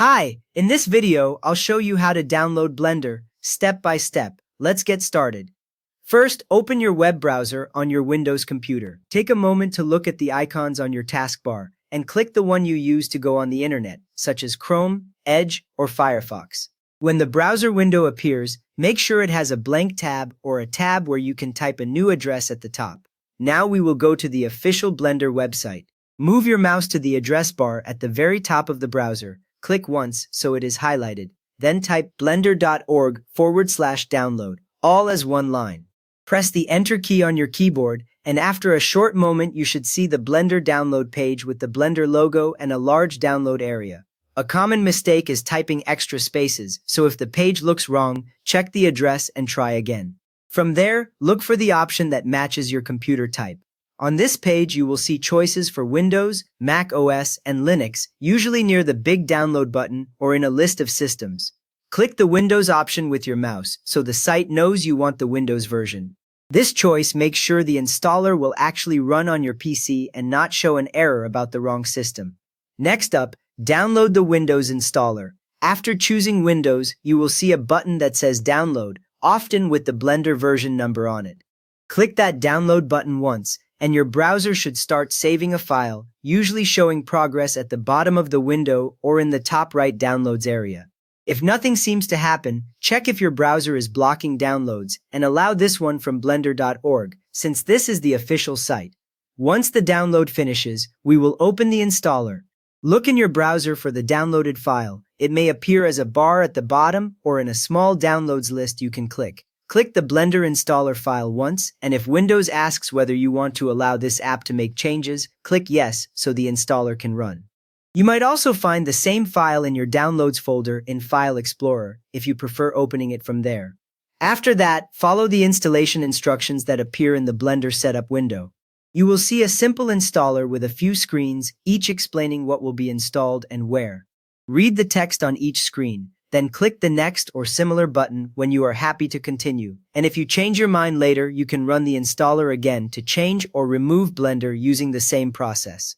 Hi, in this video, I'll show you how to download Blender, step by step. Let's get started. First, open your web browser on your Windows computer. Take a moment to look at the icons on your taskbar and click the one you use to go on the internet, such as Chrome, Edge, or Firefox. When the browser window appears, make sure it has a blank tab or a tab where you can type a new address at the top. Now we will go to the official Blender website. Move your mouse to the address bar at the very top of the browser. Click once so it is highlighted. Then type blender.org/download, all as one line. Press the Enter key on your keyboard, and after a short moment you should see the Blender download page with the Blender logo and a large download area. A common mistake is typing extra spaces, so if the page looks wrong, check the address and try again. From there, look for the option that matches your computer type. On this page, you will see choices for Windows, Mac OS, and Linux, usually near the big download button or in a list of systems. Click the Windows option with your mouse so the site knows you want the Windows version. This choice makes sure the installer will actually run on your PC and not show an error about the wrong system. Next up, download the Windows installer. After choosing Windows, you will see a button that says Download, often with the Blender version number on it. Click that download button once, and your browser should start saving a file, usually showing progress at the bottom of the window or in the top right downloads area. If nothing seems to happen, check if your browser is blocking downloads and allow this one from blender.org, since this is the official site. Once the download finishes, we will open the installer. Look in your browser for the downloaded file. It may appear as a bar at the bottom or in a small downloads list you can click. Click the Blender installer file once, and if Windows asks whether you want to allow this app to make changes, click Yes so the installer can run. You might also find the same file in your Downloads folder in File Explorer if you prefer opening it from there. After that, follow the installation instructions that appear in the Blender setup window. You will see a simple installer with a few screens, each explaining what will be installed and where. Read the text on each screen. Then click the Next or similar button when you are happy to continue. And if you change your mind later, you can run the installer again to change or remove Blender using the same process.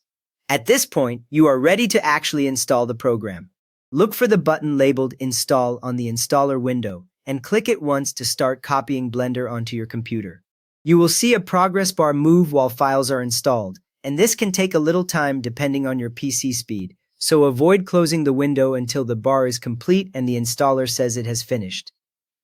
At this point, you are ready to actually install the program. Look for the button labeled Install on the installer window and click it once to start copying Blender onto your computer. You will see a progress bar move while files are installed, and this can take a little time depending on your PC speed. So avoid closing the window until the bar is complete and the installer says it has finished.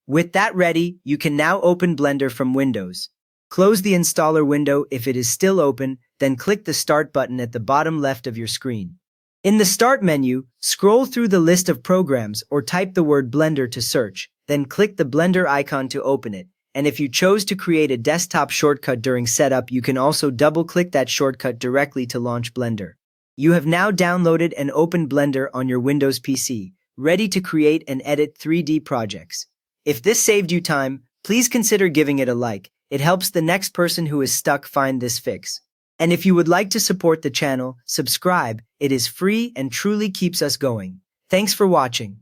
With that ready, you can now open Blender from Windows. Close the installer window if it is still open, then click the Start button at the bottom left of your screen. In the Start menu, scroll through the list of programs or type the word Blender to search, then click the Blender icon to open it. And if you chose to create a desktop shortcut during setup, you can also double-click that shortcut directly to launch Blender. You have now downloaded and opened Blender on your Windows PC, ready to create and edit 3D projects. If this saved you time, please consider giving it a like. It helps the next person who is stuck find this fix. And if you would like to support the channel, subscribe. It is free and truly keeps us going. Thanks for watching.